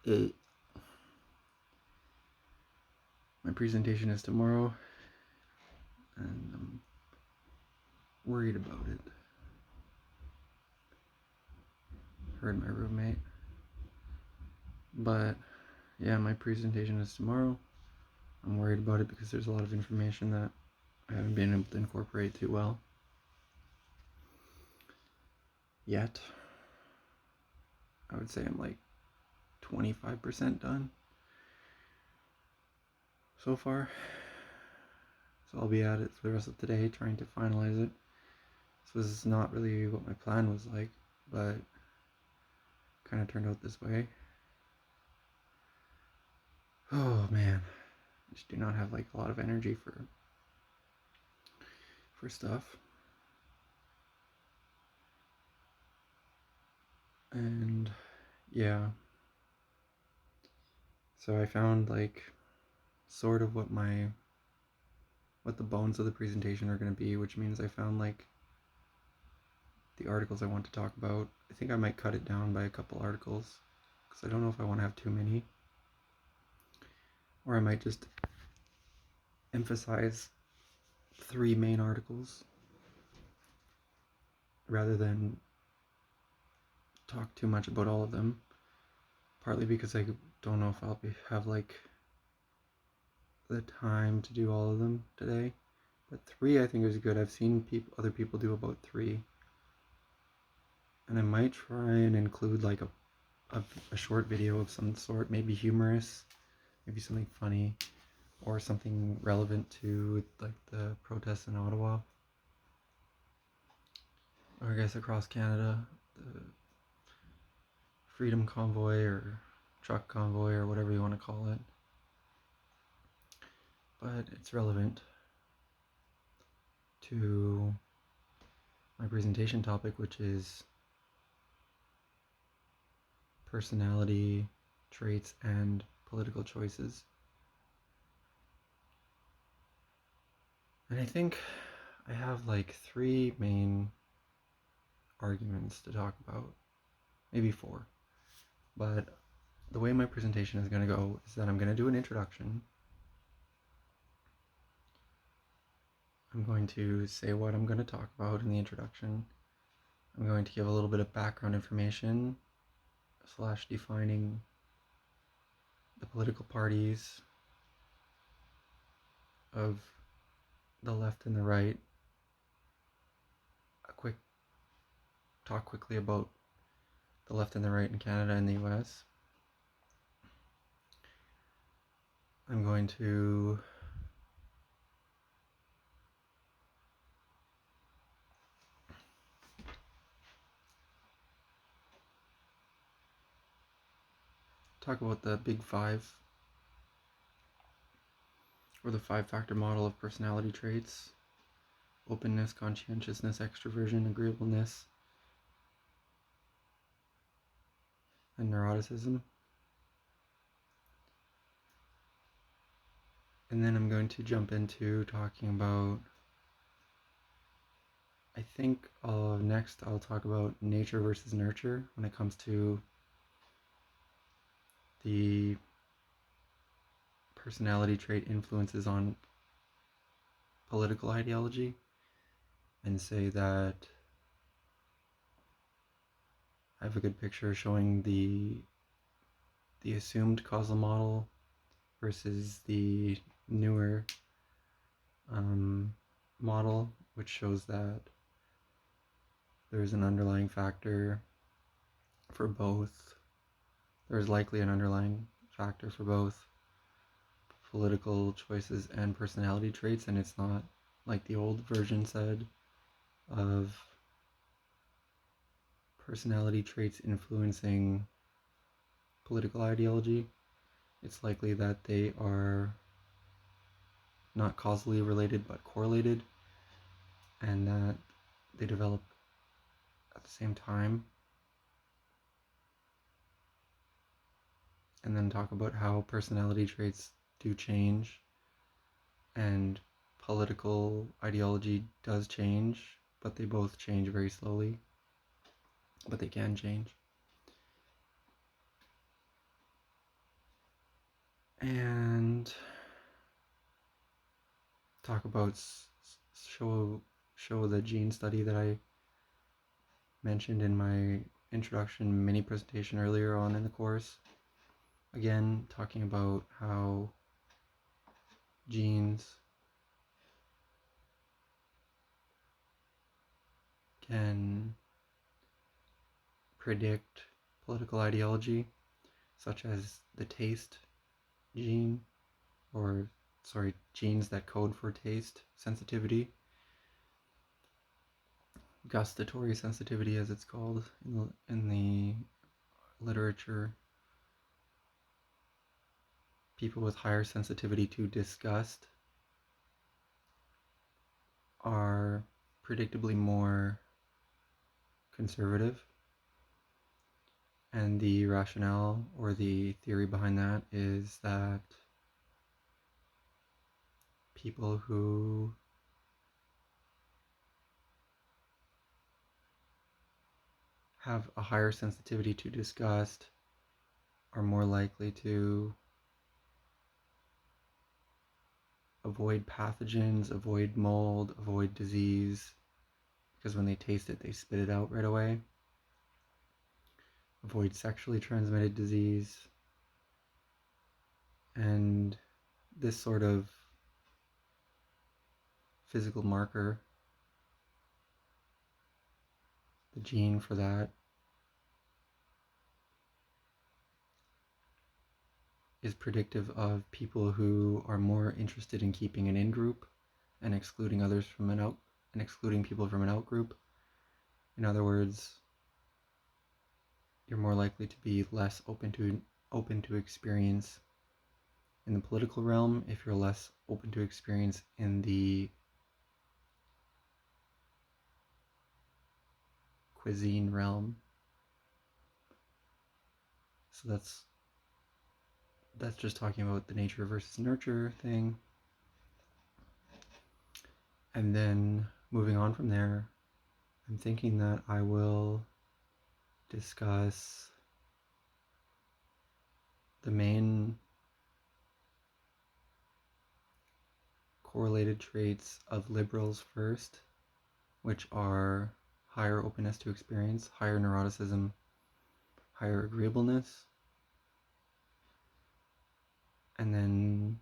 My presentation is tomorrow, and I'm worried about it. Heard my roommate. But yeah, my presentation is tomorrow. I'm worried about it because there's a lot of information that I haven't been able to incorporate too well yet. I would say I'm like 25% done so far. So I'll be at it for the rest of today trying to finalize it. So this is not really what my plan was like, but kind of turned out this way. Oh man, I just do not have like a lot of energy for stuff. And yeah, so I found like sort of what the bones of the presentation are going to be, which means I found like the articles I want to talk about. I think I might cut it down by a couple articles because I don't know if I want to have too many, or I might just emphasize 3 main articles rather than talk too much about all of them, partly because I don't know if I'll have like the time to do all of them today, but 3 I think is good. I've seen other people do about 3, and I might try and include like a short video of some sort, maybe humorous, maybe something funny, or something relevant to like the protests in Ottawa, or I guess across Canada, the Freedom Convoy or Truck Convoy or whatever you want to call it. But it's relevant to my presentation topic, which is personality traits and political choices. And I think I have like 3 main arguments to talk about, maybe 4. But the way my presentation is going to go is that I'm going to do an introduction. I'm going to say what I'm going to talk about in the introduction. I'm going to give a little bit of background information / defining the political parties of the left and the right. Talk quickly about the left and the right in Canada and the US. I'm going to talk about the Big 5, or the 5-factor model of personality traits: openness, conscientiousness, extroversion, agreeableness, and neuroticism. And then I'm going to jump into talking about, I think next I'll talk about nature versus nurture when it comes to the personality trait influences on political ideology, and say that I have a good picture showing the assumed causal model versus the newer model, which shows that there's an underlying factor for both. There's likely an underlying factor for both political choices and personality traits, and it's not like the old version said of personality traits influencing political ideology. It's likely that they are not causally related but correlated, and that they develop at the same time. And then talk about how personality traits do change and political ideology does change, but they both change very slowly, but they can change. and talk about show the gene study that I mentioned in my introduction mini presentation earlier on in the course. Again, talking about how genes can predict political ideology, such as the taste gene, genes that code for taste sensitivity, gustatory sensitivity as it's called in the literature. People with higher sensitivity to disgust are predictably more conservative, and the rationale or the theory behind that is that people who have a higher sensitivity to disgust are more likely to avoid pathogens, avoid mold, avoid disease, because when they taste it, they spit it out right away. Avoid sexually transmitted disease. And this sort of physical marker, the gene for that, is predictive of people who are more interested in keeping an in-group and excluding others from an out and excluding people from an out-group. In other words, you're more likely to be less open to experience in the political realm if you're less open to experience in the cuisine realm. So that's just talking about the nature versus nurture thing. And then moving on from there, I'm thinking that I will discuss the main correlated traits of liberals first, which are higher openness to experience, higher neuroticism, higher agreeableness, and then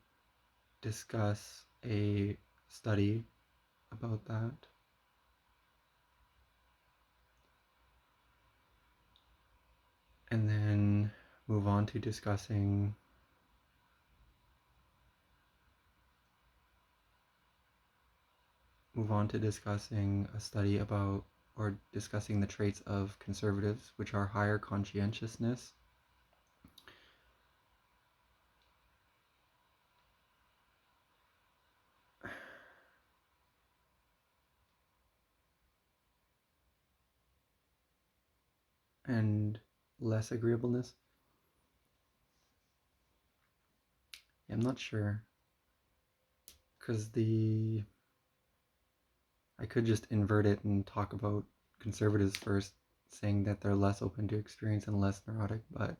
discuss a study about that. And then move on to discussing a study about, or discussing the traits of conservatives, which are higher conscientiousness, and less agreeableness. I'm not sure, because I could just invert it and talk about conservatives first, saying that they're less open to experience and less neurotic, but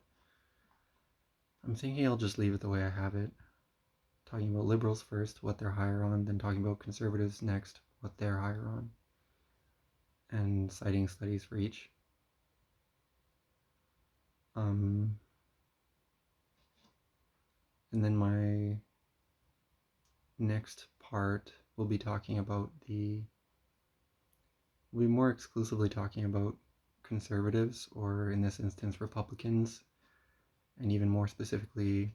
I'm thinking I'll just leave it the way I have it. Talking about liberals first, what they're higher on, then talking about conservatives next, what they're higher on, and citing studies for each. And then my next part will be talking about we'll be more exclusively talking about conservatives, or in this instance, Republicans, and even more specifically,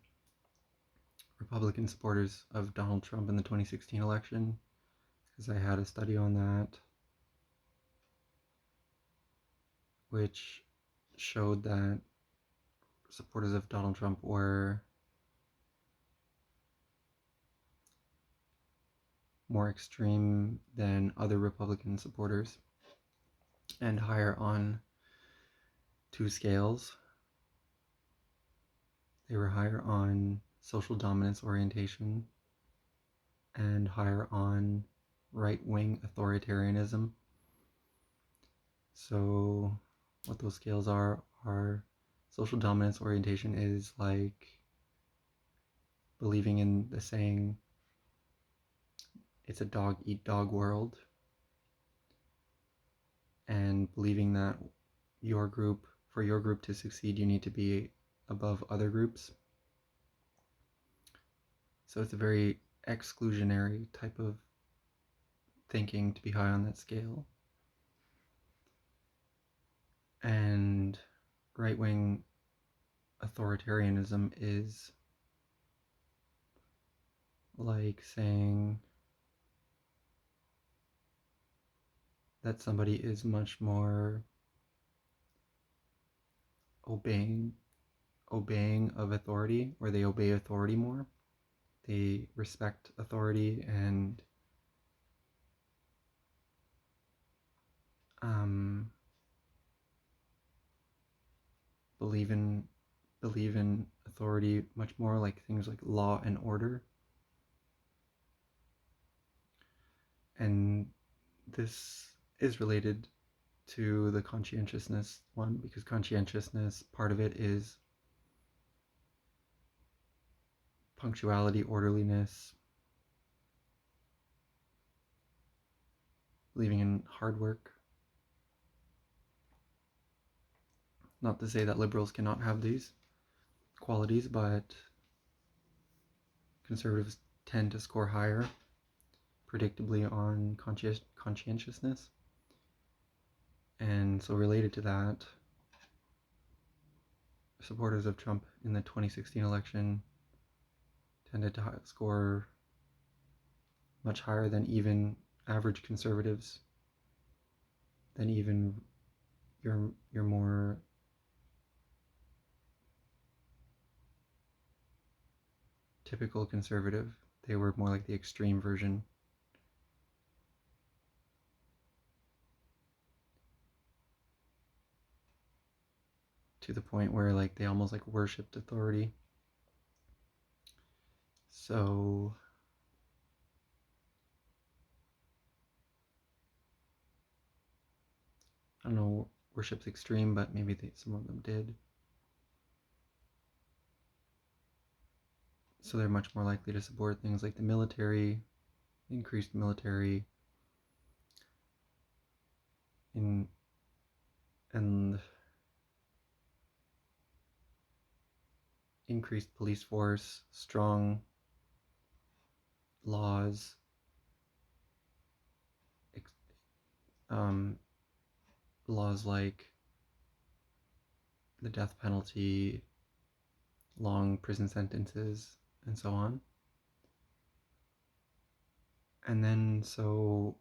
Republican supporters of Donald Trump in the 2016 election, because I had a study on that which showed that supporters of Donald Trump were more extreme than other Republican supporters and higher on two scales. They were higher on social dominance orientation and higher on right-wing authoritarianism. So what those scales are social dominance orientation is like believing in the saying, it's a dog eat dog world, and believing that for your group to succeed, you need to be above other groups. So it's a very exclusionary type of thinking to be high on that scale. And right-wing authoritarianism is like saying that somebody is much more obeying of authority, or they obey authority more. They respect authority and believe in authority much more, like things like law and order. And this is related to the conscientiousness one, because conscientiousness, part of it is punctuality, orderliness, believing in hard work. Not to say that liberals cannot have these qualities, but conservatives tend to score higher, predictably, on conscientiousness. And so related to that, supporters of Trump in the 2016 election tended to score much higher than even average conservatives, than even your more typical conservative. They were more like the extreme version. To the point where like they almost like worshipped authority. So I don't know, worship's extreme, but maybe some of them did. So they're much more likely to support things like the military, increased military, and increased police force, strong laws, laws like the death penalty, long prison sentences, and so on. And then so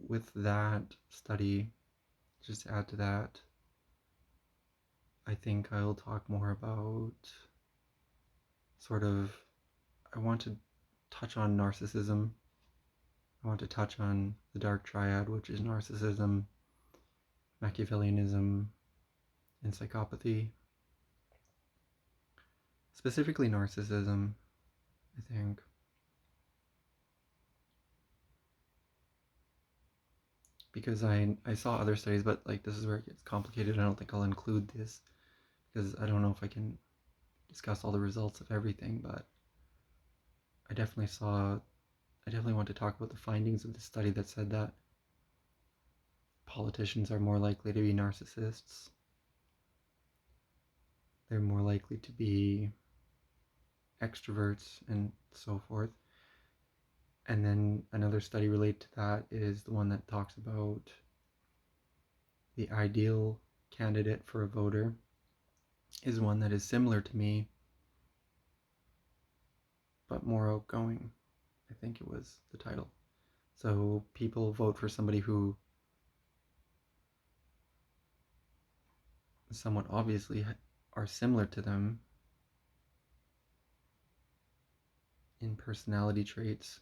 with that study, just to add to that, I think I'll talk more about I want to touch on narcissism. I want to touch on the dark triad, which is narcissism, Machiavellianism, and psychopathy. Specifically narcissism, I think. Because I saw other studies, but like this is where it gets complicated. I don't think I'll include this because I don't know if I can discuss all the results of everything, but I definitely want to talk about the findings of the study that said that politicians are more likely to be narcissists. They're more likely to be extroverts and so forth. And then another study related to that is the one that talks about the ideal candidate for a voter is one that is similar to me, but more outgoing. I think it was the title. So people vote for somebody who somewhat obviously are similar to them in personality traits,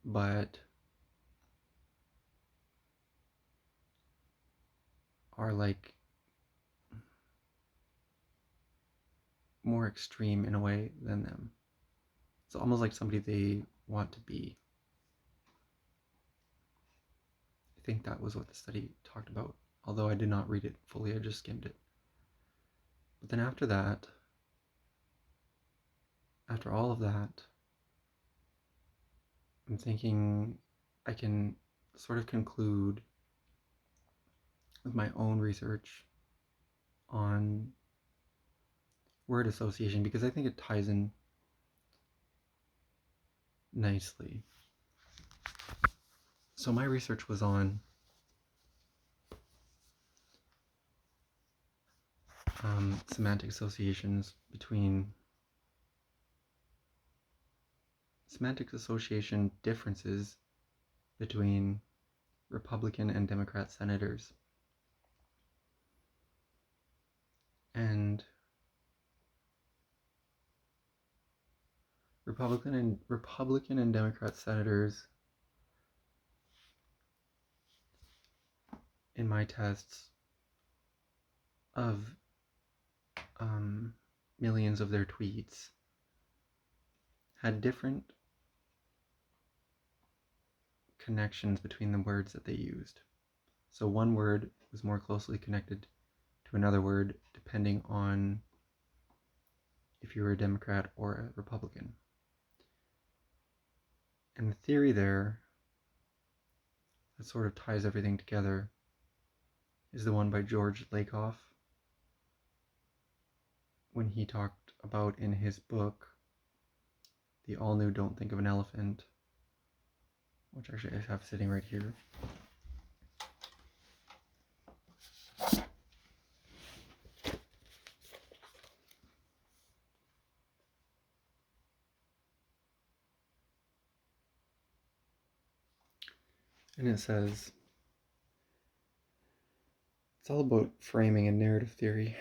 but are like more extreme in a way than them. It's almost like somebody they want to be. I think that was what the study talked about, although I did not read it fully, I just skimmed it. But then after all of that, I'm thinking I can sort of conclude with my own research on word association, because I think it ties in nicely. So my research was on semantic associations between semantic association differences between Republican and Democrat senators. And Republican and Democrat senators in my tests of millions of their tweets had different connections between the words that they used. So one word was more closely connected to another word depending on if you were a Democrat or a Republican. And the theory there that sort of ties everything together is the one by George Lakoff, when he talked about in his book, The All New Don't Think of an Elephant, which actually I have sitting right here. And it says, it's all about framing and narrative theory.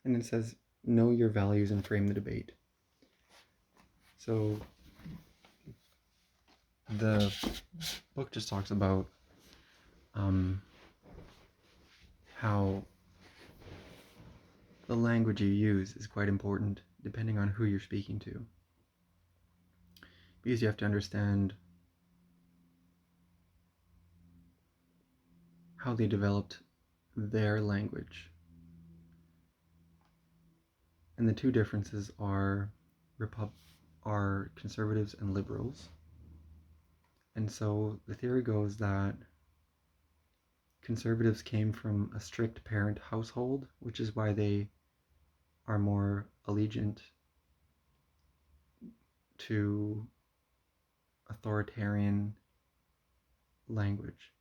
And it says, know your values and frame the debate. So the book just talks about how the language you use is quite important depending on who you're speaking to. Because you have to understand how they developed their language. And the two differences are conservatives and liberals. And so the theory goes that conservatives came from a strict parent household, which is why they are more allegiant to authoritarian language.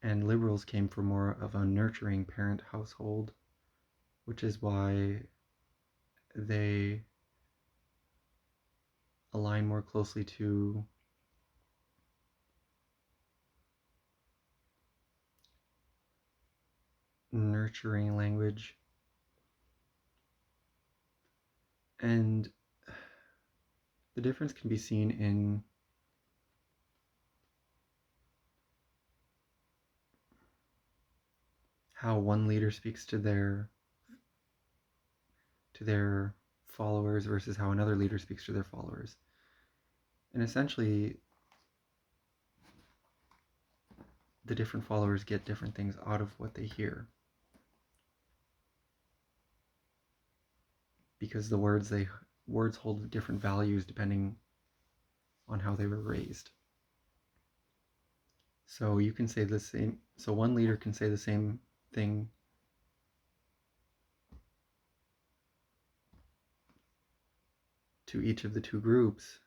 And liberals came from more of a nurturing parent household, which is why they align more closely to nurturing language. And the difference can be seen in how one leader speaks to their followers versus how another leader speaks to their followers. And essentially, the different followers get different things out of what they hear, because the words hold different values depending on how they were raised. So you can say the same. So one leader can say the same thing to each of the two groups,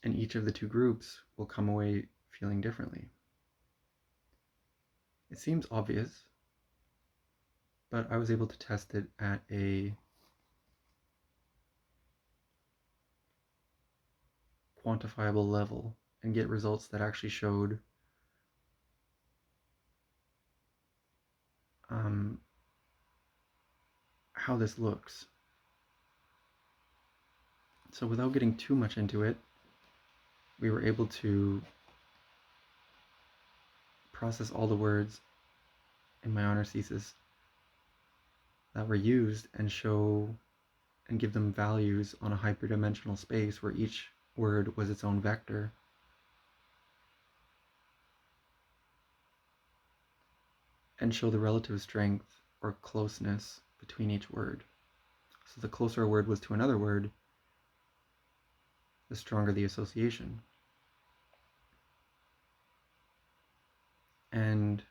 and each of the two groups will come away feeling differently. It seems obvious, but I was able to test it at a quantifiable level and get results that actually showed how this looks. So without getting too much into it, we were able to process all the words in my honors thesis that were used and show and give them values on a hyperdimensional space where each word was its own vector. and show the relative strength or closeness between each word. So the closer a word was to another word, the stronger the association. And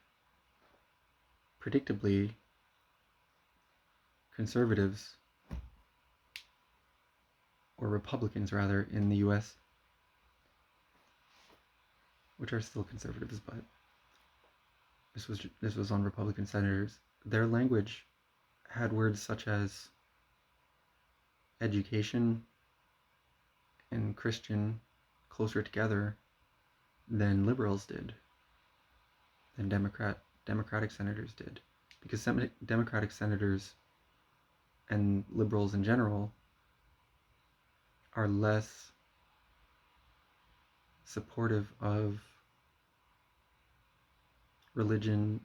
predictably, conservatives, or Republicans rather, in the US, which are still conservatives, but this was on Republican senators, their language had words such as education and Christian closer together than liberals did, than Democratic senators did, because Democratic senators and liberals in general are less supportive of religion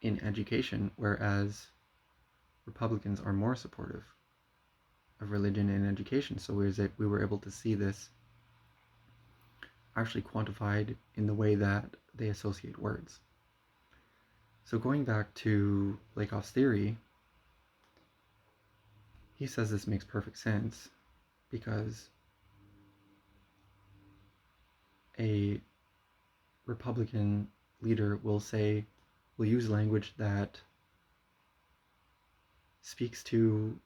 in education, whereas Republicans are more supportive of religion in education. So we were able to see this actually quantified in the way that they associate words. So going back to Lakoff's theory, he says this makes perfect sense because a Republican leader will use language that speaks to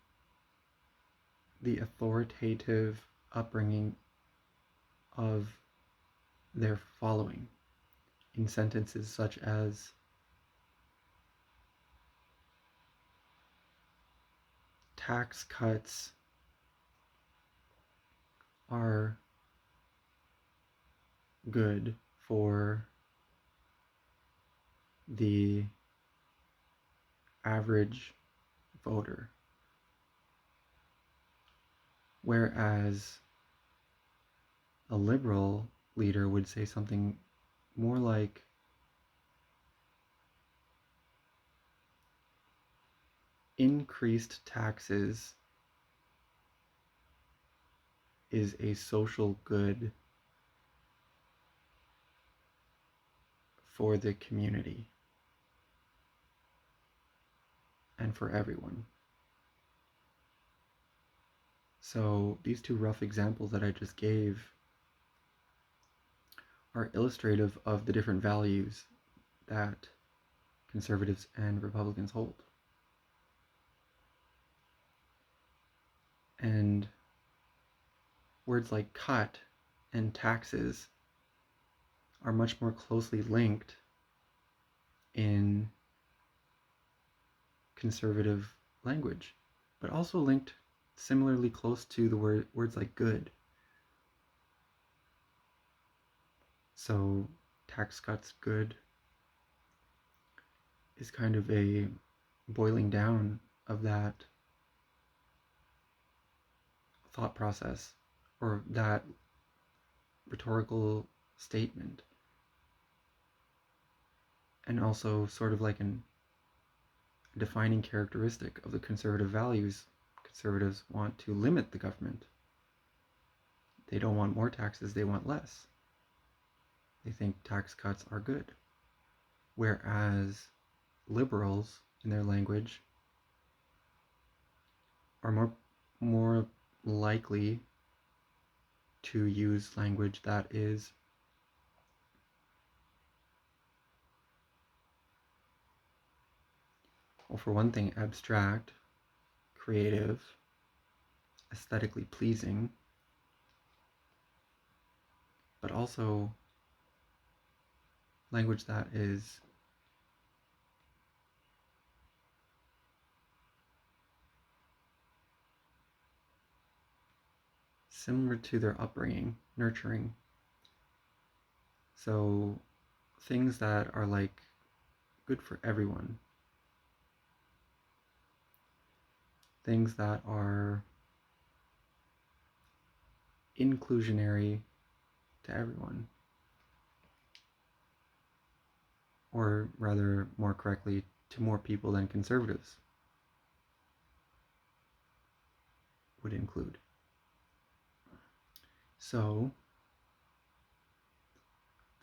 the authoritative upbringing of their following in sentences such as tax cuts are good for the average voter, whereas a liberal leader would say something more like increased taxes is a social good for the community and for everyone. So these two rough examples that I just gave are illustrative of the different values that conservatives and Republicans hold. And words like cut and taxes are much more closely linked in conservative language, but also linked similarly close to the words like good. So tax cuts good is kind of a boiling down of that thought process or that rhetorical statement, and also sort of like a defining characteristic of the conservative values. Conservatives want to limit the government. They don't want more taxes, they want less. They think tax cuts are good. Whereas liberals, in their language, are more likely to use language that is well, for one thing, abstract, creative, aesthetically pleasing, but also language that is similar to their upbringing, nurturing. So things that are like good for everyone. Things that are inclusionary to everyone. Or rather, more correctly, to more people than conservatives would include. So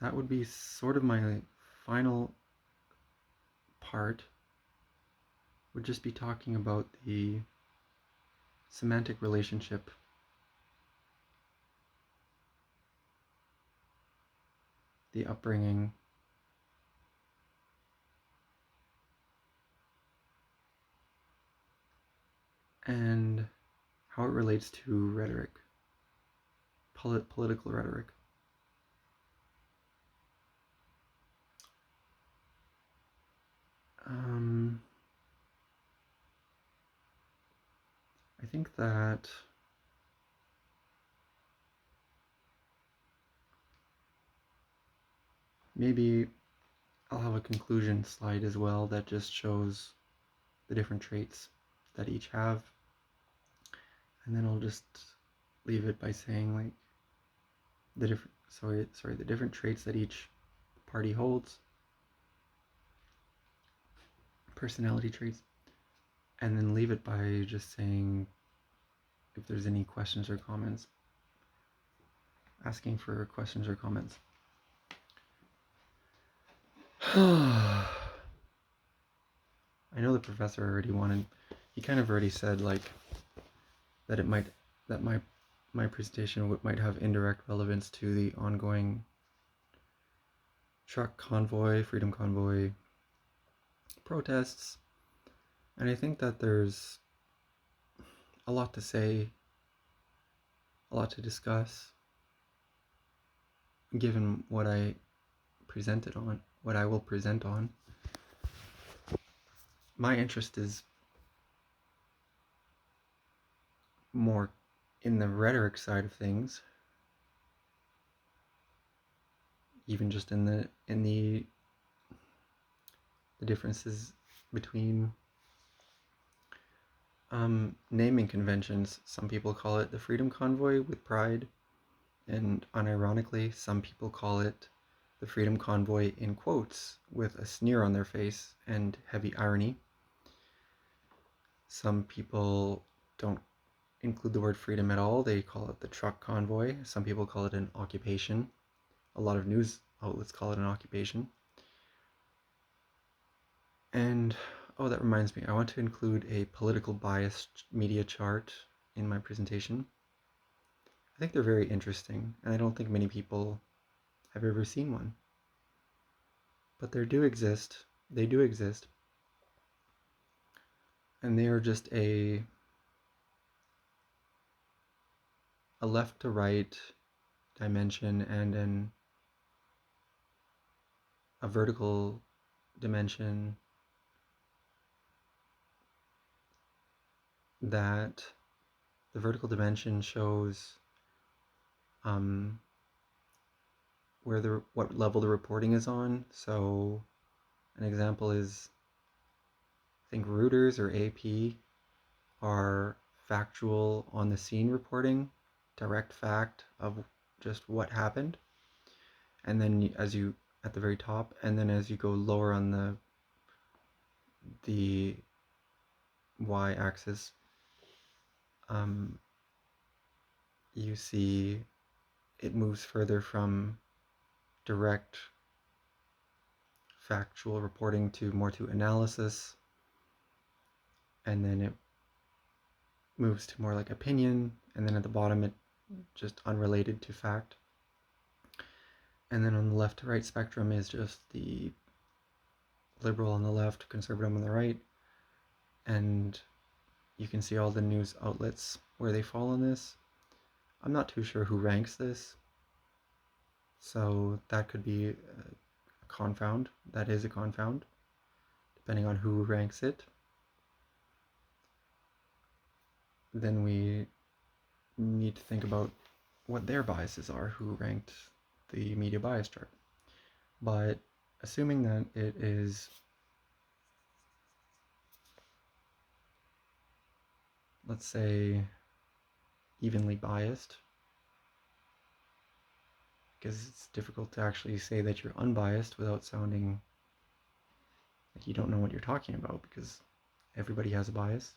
that would be sort of my final part would just be talking about the semantic relationship the upbringing, and how it relates to rhetoric, political rhetoric. I think that maybe I'll have a conclusion slide as well that just shows the different traits that each have, and then I'll just leave it by saying like the different traits that each party holds, personality traits, and then leave it by just saying if there's any questions or comments, asking for questions or comments. I know the professor already he kind of already said like that my presentation might have indirect relevance to the ongoing truck convoy, freedom convoy protests, and I think that there's a lot to say, a lot to discuss, given what I will present on. My interest is more in the rhetoric side of things, even just in the differences between naming conventions. Some people call it the Freedom Convoy with pride, and unironically, some people call it the Freedom Convoy in quotes with a sneer on their face and heavy irony. Some people don't include the word freedom at all. They call it the truck convoy. Some people call it an occupation. A lot of news outlets call it an occupation. And oh, that reminds me, I want to include a political biased media chart in my presentation. I think they're very interesting, and I don't think many people have ever seen one. But they do exist, and they are just a left to right dimension and a vertical dimension that the vertical dimension shows what level the reporting is on. So an example is, I think Reuters or AP are factual on the scene reporting, direct fact of just what happened. And then at the very top, and then as you go lower on the y-axis, you see it moves further from direct factual reporting to more to analysis, and then it moves to more like opinion, and then at the bottom it just unrelated to fact. And then on the left to right spectrum is just the liberal on the left, conservative on the right, and you can see all the news outlets where they fall in this. I'm not too sure who ranks this, so that could be a confound. That is a confound, depending on who ranks it. Then we need to think about what their biases are, who ranked the media bias chart. But assuming that it is, let's say, evenly biased, because it's difficult to actually say that you're unbiased without sounding like you don't know what you're talking about, because everybody has a bias.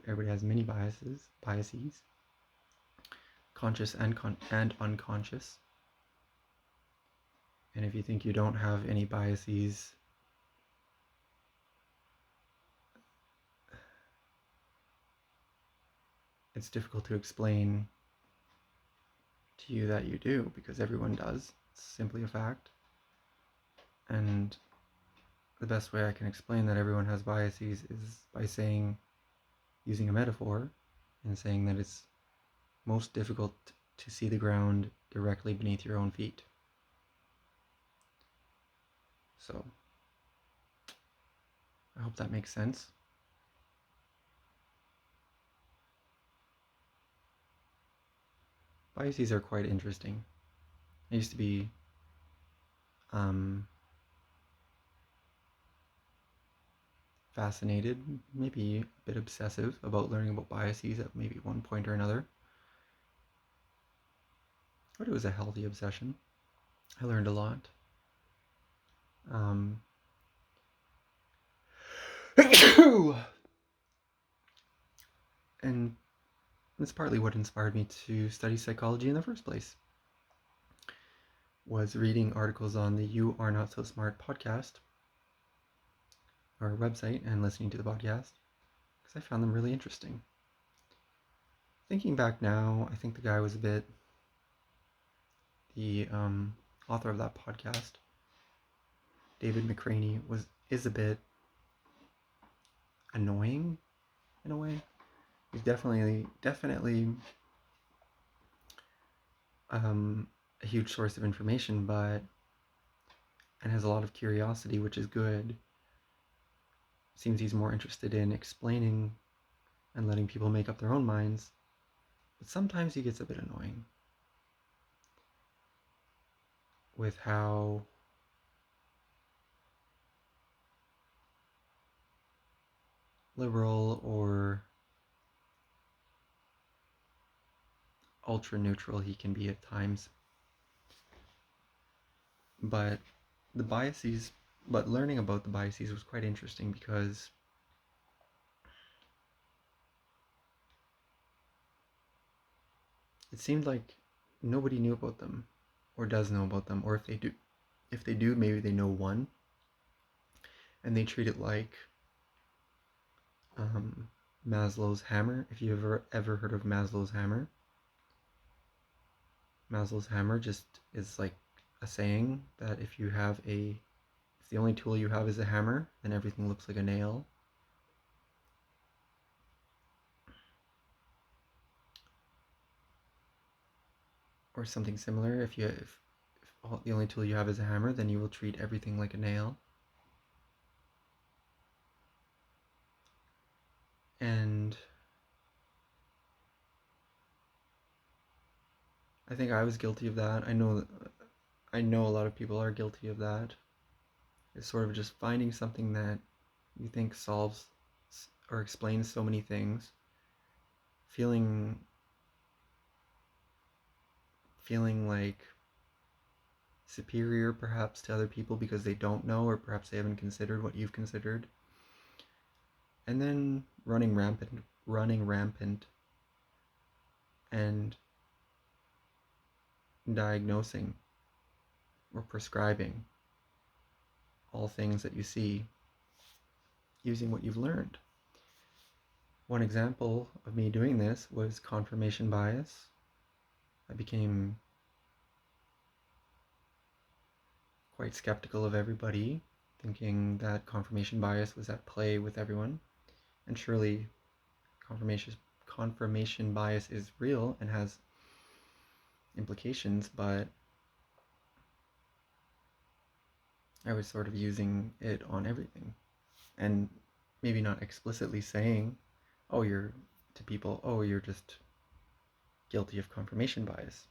Everybody has many biases, conscious and unconscious. And if you think you don't have any biases, it's difficult to explain to you that you do, because everyone does. It's simply a fact. And the best way I can explain that everyone has biases is by using a metaphor and saying that it's most difficult to see the ground directly beneath your own feet. So, I hope that makes sense. Biases are quite interesting. I used to be fascinated, maybe a bit obsessive about learning about biases at maybe one point or another. But it was a healthy obsession. I learned a lot. And that's partly what inspired me to study psychology in the first place, was reading articles on the You Are Not So Smart podcast, or website, and listening to the podcast, because I found them really interesting. Thinking back now, I think the guy was the author of that podcast, David McCraney, is a bit annoying in a way. He's definitely a huge source of information, and has a lot of curiosity, which is good. Seems he's more interested in explaining and letting people make up their own minds, but sometimes he gets a bit annoying with how liberal or ultra neutral he can be at times. But learning about the biases was quite interesting, because it seemed like nobody knew about them, or does know about them, or if they do, maybe they know one, and they treat it like Maslow's hammer. If you've ever heard of Maslow's hammer just is like a saying that if the only tool you have is a hammer, then everything looks like a nail. Or something similar. If the only tool you have is a hammer, then you will treat everything like a nail. And I think I was guilty of that. I know a lot of people are guilty of that. It's sort of just finding something that you think solves or explains so many things, feeling like superior perhaps to other people because they don't know, or perhaps they haven't considered what you've considered, and then running rampant and diagnosing or prescribing all things that you see using what you've learned. One example of me doing this was confirmation bias. I became quite skeptical of everybody, thinking that confirmation bias was at play with everyone. And surely confirmation bias is real and has implications, but I was sort of using it on everything, and maybe not explicitly saying, you're just guilty of confirmation bias,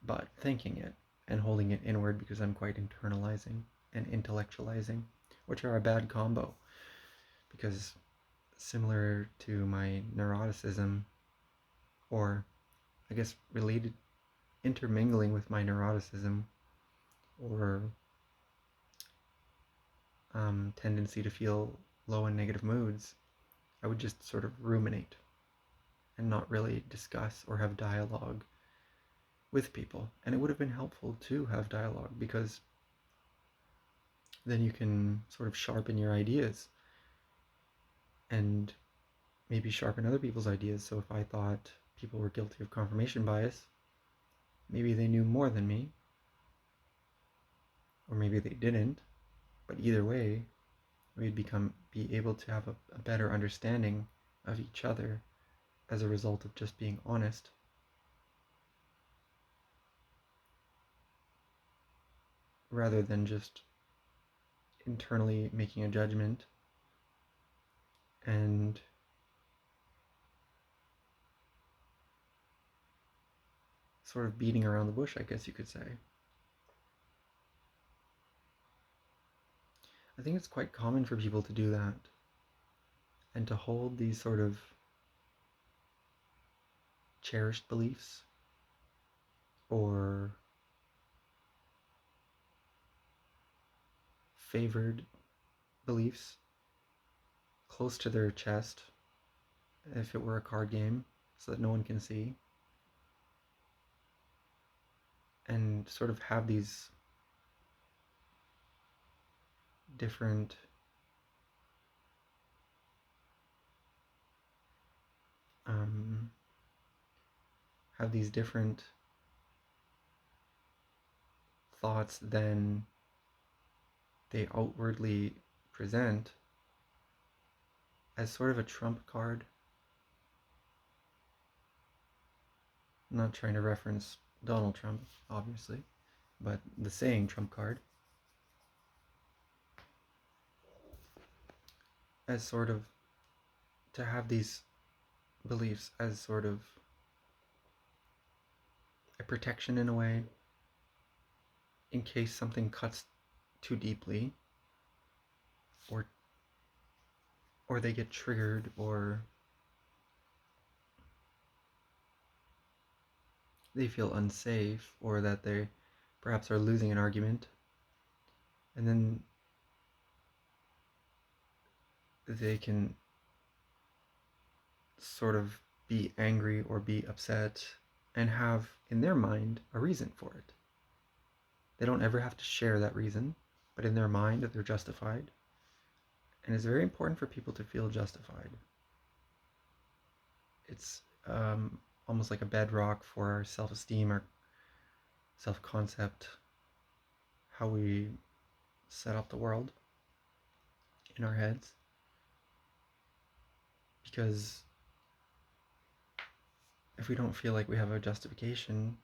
but thinking it and holding it inward, because I'm quite internalizing and intellectualizing, which are a bad combo, because similar to my neuroticism, or I guess related, intermingling with my neuroticism, or tendency to feel low and negative moods, I would just sort of ruminate and not really discuss or have dialogue with people. And it would have been helpful to have dialogue, because then you can sort of sharpen your ideas and maybe sharpen other people's ideas. So if I thought people were guilty of confirmation bias, maybe they knew more than me, or maybe they didn't. But either way, we'd be able to have a better understanding of each other as a result of just being honest. Rather than just internally making a judgment and sort of beating around the bush, I guess you could say. I think it's quite common for people to do that and to hold these sort of cherished beliefs or favored beliefs close to their chest if it were a card game so that no one can see, and sort of have these different thoughts than they outwardly present as sort of a trump card. I'm not trying to reference Donald Trump, obviously, but the saying trump card, as sort of to have these beliefs as sort of a protection in a way, in case something cuts too deeply, or they get triggered, or they feel unsafe, or that they perhaps are losing an argument, and then they can sort of be angry or be upset and have in their mind a reason for it. They don't ever have to share that reason, but in their mind they're justified. And it's very important for people to feel justified. It's almost like a bedrock for our self-esteem, our self-concept, how we set up the world in our heads. Because if we don't feel like we have a justification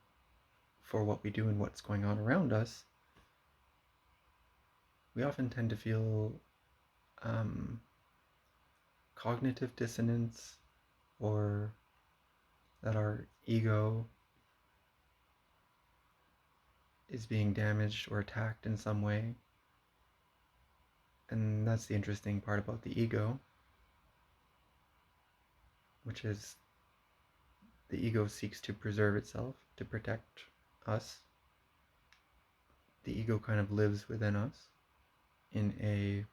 for what we do and what's going on around us, we often tend to feel cognitive dissonance, or that our ego is being damaged or attacked in some way. And that's the interesting part about the ego, which is the ego seeks to preserve itself, to protect us. The ego kind of lives within us in a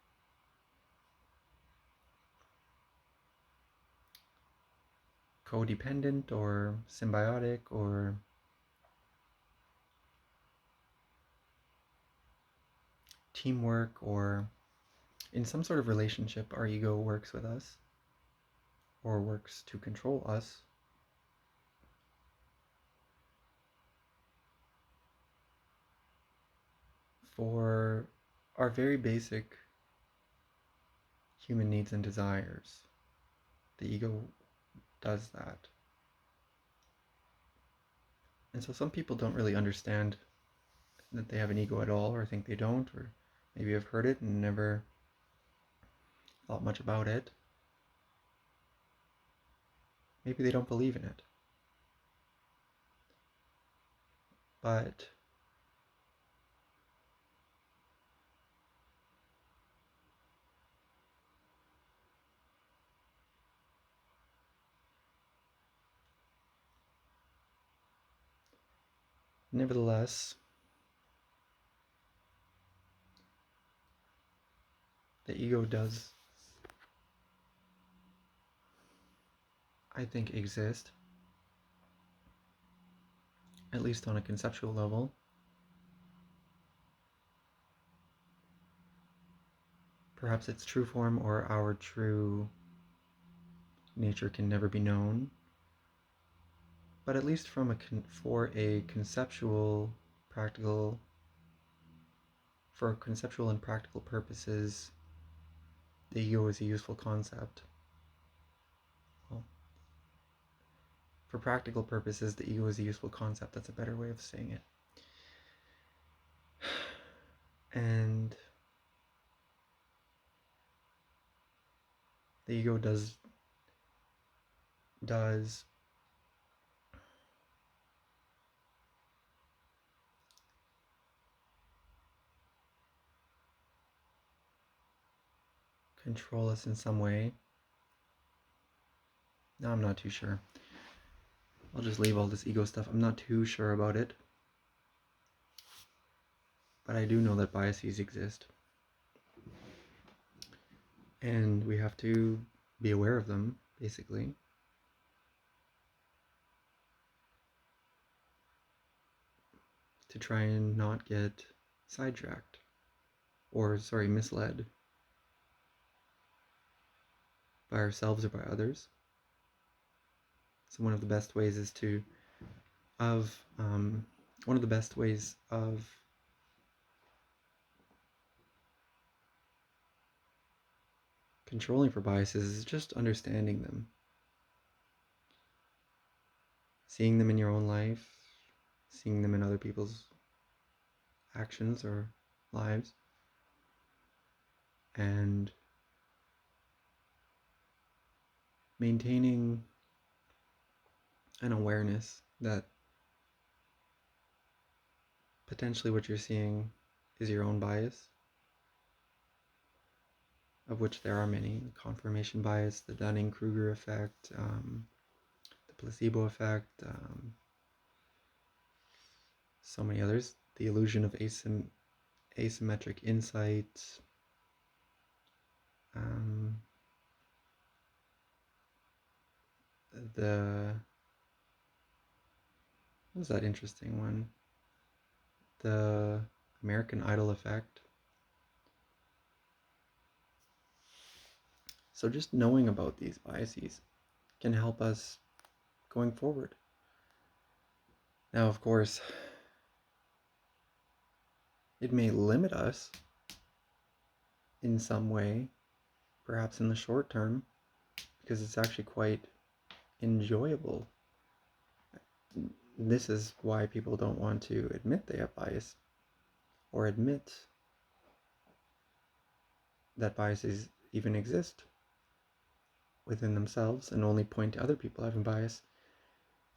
codependent or symbiotic or teamwork, or in some sort of relationship. Our ego works with us or works to control us. For our very basic human needs and desires. The ego does that. And so some people don't really understand that they have an ego at all, or think they don't, or maybe have heard it and never thought much about it. Maybe they don't believe in it. But nevertheless, the ego does, I think, exist, at least on a conceptual level. Perhaps its true form or our true nature can never be known, but at least for conceptual and practical purposes, the ego is a useful concept. Well, for practical purposes, the ego is a useful concept. That's a better way of saying it. And the ego does control us in some way. No, I'm not too sure. I'll just leave all this ego stuff. I'm not too sure about it. But I do know that biases exist. And we have to be aware of them, basically. To try and not get sidetracked. Misled. By ourselves or by others. So one of the best ways of controlling for biases is just understanding them. Seeing them in your own life, seeing them in other people's actions or lives, and maintaining an awareness that potentially what you're seeing is your own bias, of which there are many: the confirmation bias, the Dunning-Kruger effect, the placebo effect, so many others, the illusion of asymmetric insight, what was that interesting one? The American Idol effect. So just knowing about these biases can help us going forward. Now, of course, it may limit us in some way, perhaps in the short term, because it's actually quite enjoyable. This is why people don't want to admit they have bias, or admit that biases even exist within themselves, and only point to other people having bias,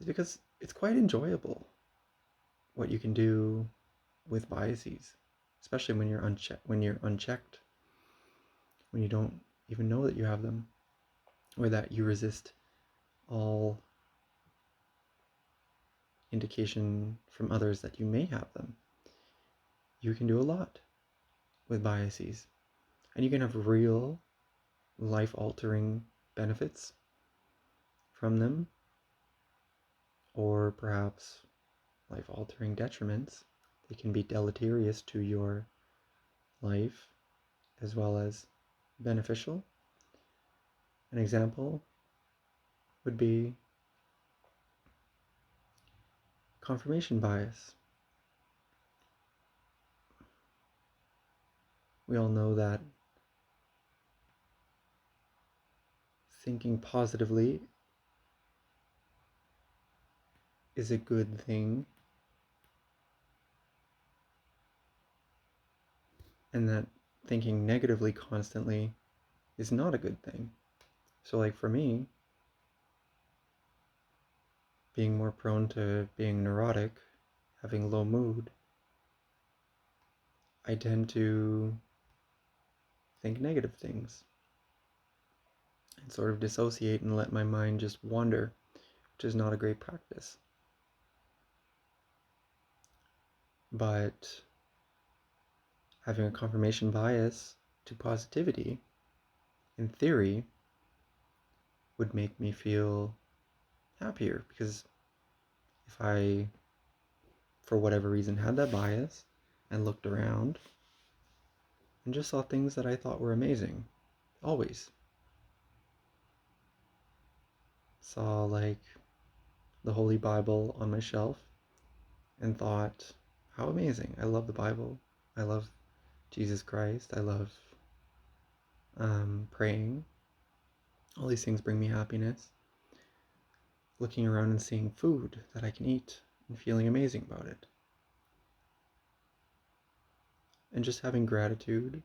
is because it's quite enjoyable what you can do with biases, especially when you're unchecked, when you don't even know that you have them, or that you resist all indication from others that you may have them. You can do a lot with biases, and you can have real life-altering benefits from them, or perhaps life-altering detriments. They can be deleterious to your life as well as beneficial. An example would be confirmation bias. We all know that thinking positively is a good thing, and that thinking negatively constantly is not a good thing. So like for me, being more prone to being neurotic, having low mood, I tend to think negative things and sort of dissociate and let my mind just wander, which is not a great practice. But having a confirmation bias to positivity, in theory, would make me feel happier, because if I, for whatever reason, had that bias and looked around and just saw things that I thought were amazing, always, saw like the Holy Bible on my shelf and thought, how amazing. I love the Bible. I love Jesus Christ. I love praying. All these things bring me happiness. Looking around and seeing food that I can eat and feeling amazing about it. And just having gratitude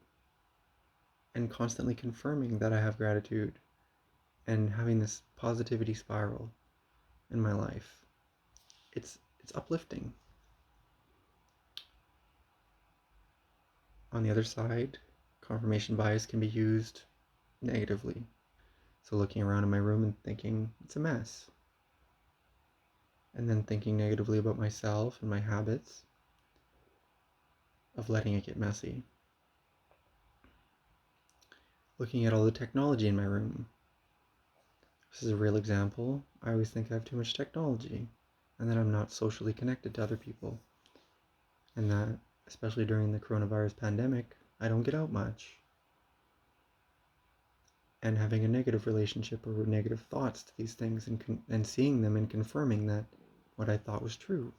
and constantly confirming that I have gratitude and having this positivity spiral in my life. It's uplifting. On the other side, confirmation bias can be used negatively. So looking around in my room and thinking it's a mess. And then thinking negatively about myself and my habits of letting it get messy. Looking at all the technology in my room. This is a real example. I always think I have too much technology and that I'm not socially connected to other people. And that, especially during the coronavirus pandemic, I don't get out much. And having a negative relationship or negative thoughts to these things and seeing them and confirming that what I thought was true.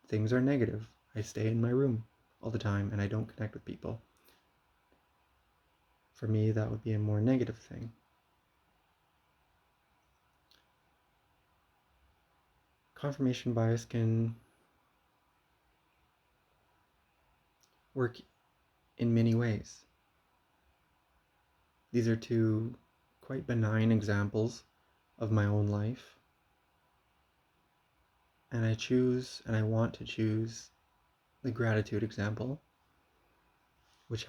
Things are negative. I stay in my room all the time and I don't connect with people. For me, that would be a more negative thing. Confirmation bias can work in many ways. These are two quite benign examples of my own life. And I want to choose the gratitude example, which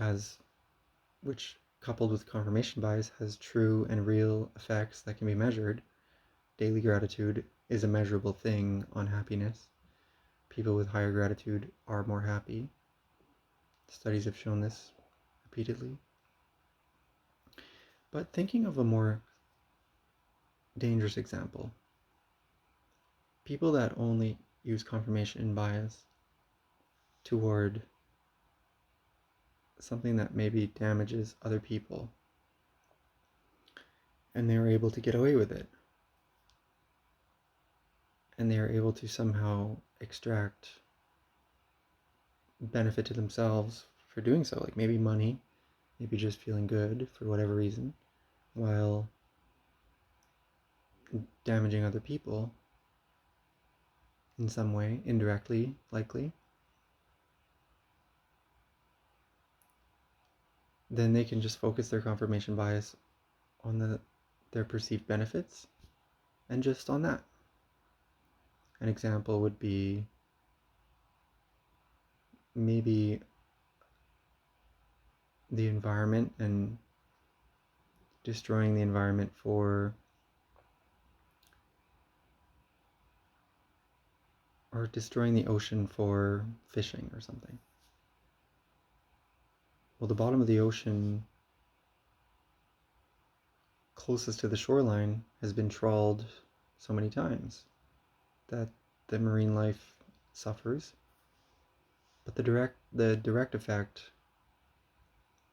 coupled with confirmation bias has true and real effects that can be measured. Daily gratitude is a measurable thing on happiness. People with higher gratitude are more happy. Studies have shown this repeatedly. But thinking of a more dangerous example, people that only use confirmation bias toward something that maybe damages other people, and they are able to get away with it, and they are able to somehow extract benefit to themselves for doing so, like maybe money, maybe just feeling good for whatever reason, while damaging other people in some way, indirectly, likely, then they can just focus their confirmation bias on their perceived benefits and just on that. An example would be maybe the environment and destroying the environment or destroying the ocean for fishing or something. Well, the bottom of the ocean closest to the shoreline has been trawled so many times that the marine life suffers. But the direct effect,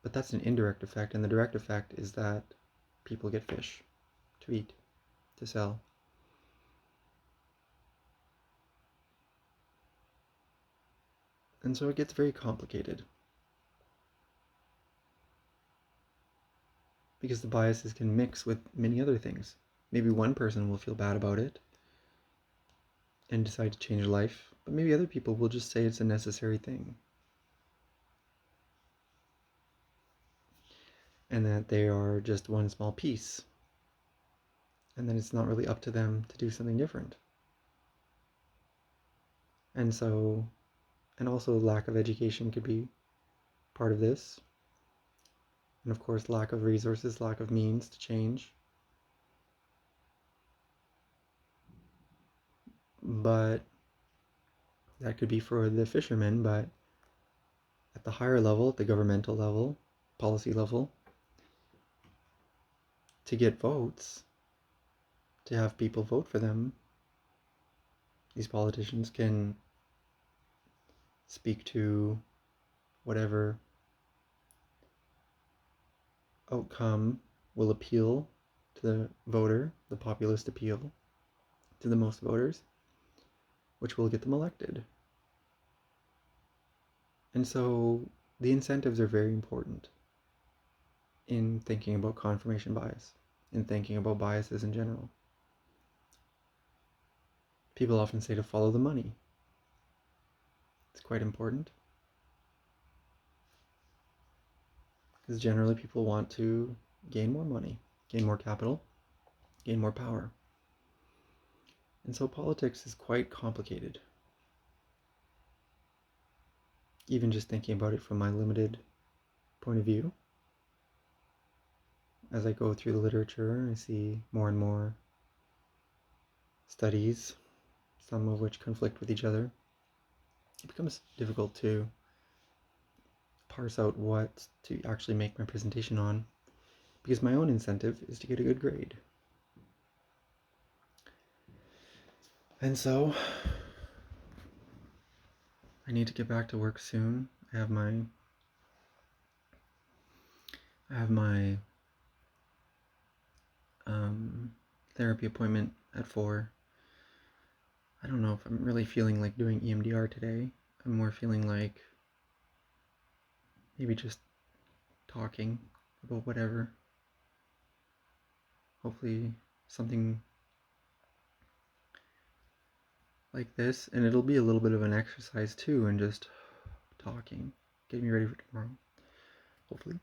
but that's an indirect effect, and the direct effect is that people get fish to eat, to sell. And so it gets very complicated. Because the biases can mix with many other things. Maybe one person will feel bad about it and decide to change life, but maybe other people will just say it's a necessary thing. And that they are just one small piece. And then it's not really up to them to do something different. And so, and also lack of education could be part of this. And of course, lack of resources, lack of means to change. But that could be for the fishermen, but at the higher level, at the governmental level, policy level, to get votes, to have people vote for them, these politicians can speak to whatever outcome will appeal to to the voter, the populist appeal to the most voters, which will get them elected. And so the incentives are very important in thinking about confirmation bias, in thinking about biases in general. People often say to follow the money. It's quite important, because generally people want to gain more money, gain more capital, gain more power. And so politics is quite complicated. Even just thinking about it from my limited point of view, as I go through the literature, I see more and more studies, some of which conflict with each other. It becomes difficult to parse out what to actually make my presentation on, because my own incentive is to get a good grade. And so I need to get back to work soon. I have my therapy appointment at 4. I don't know if I'm really feeling like doing EMDR today. I'm more feeling like maybe just talking about whatever. Hopefully something like this, and it'll be a little bit of an exercise too, and just talking, getting me ready for tomorrow, hopefully.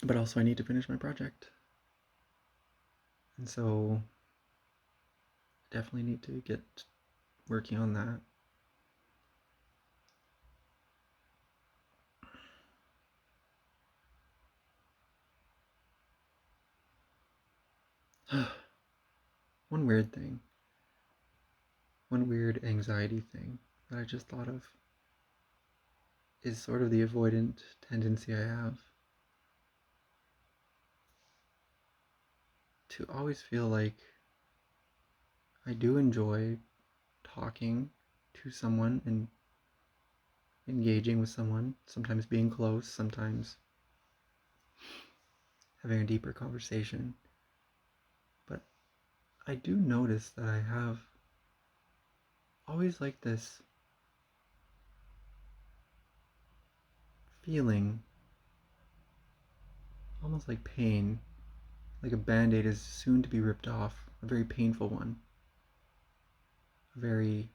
But also I need to finish my project, and so definitely need to get working on that. One weird anxiety thing that I just thought of is sort of the avoidant tendency I have to always feel like I do enjoy talking to someone and engaging with someone, sometimes being close, sometimes having a deeper conversation. But I do notice that I have always like this feeling, almost like pain, like a band-aid is soon to be ripped off, a very painful one, a very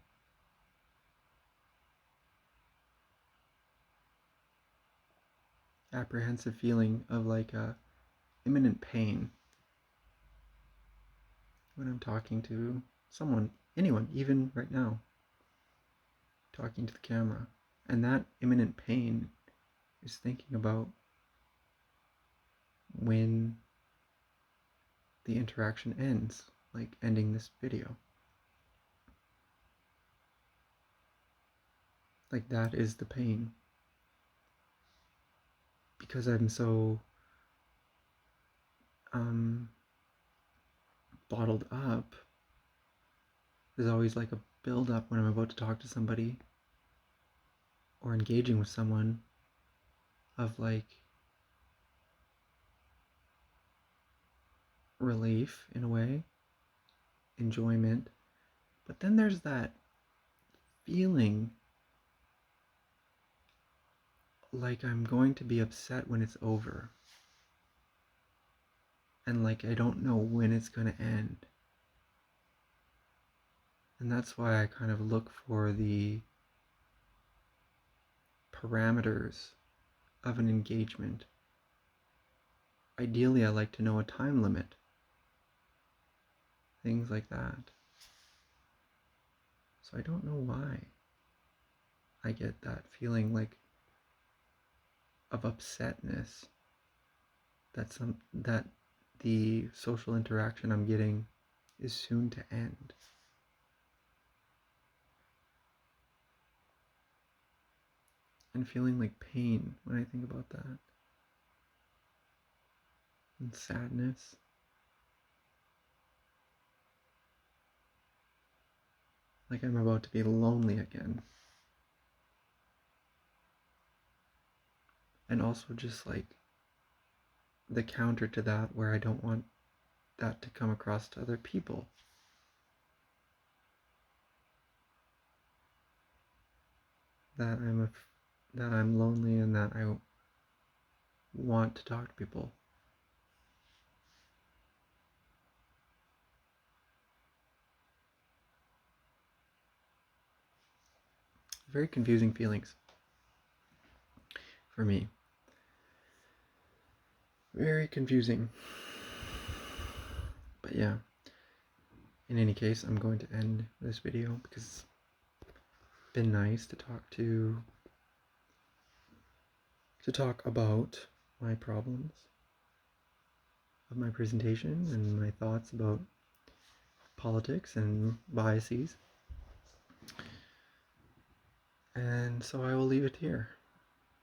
apprehensive feeling of like imminent pain when I'm talking to someone, anyone, even right now, talking to the camera. And that imminent pain is thinking about when the interaction ends, like ending this video. Like that is the pain. Because I'm so bottled up, there's always like a build up when I'm about to talk to somebody or engaging with someone of like relief in a way, enjoyment. But then there's that feeling like I'm going to be upset when it's over. And like I don't know when it's going to end. And that's why I kind of look for the parameters of an engagement. Ideally, I like to know a time limit. Things like that. So I don't know why I get that feeling like of upsetness that the social interaction I'm getting is soon to end. And feeling like pain when I think about that. And sadness. Like I'm about to be lonely again. And also just like the counter to that where I don't want that to come across to other people. That I'm lonely and that I want to talk to people. Very confusing feelings for me. Very confusing. But yeah, in any case, I'm going to end this video because it's been nice to talk about my problems of my presentation and my thoughts about politics and biases. And so I will leave it here.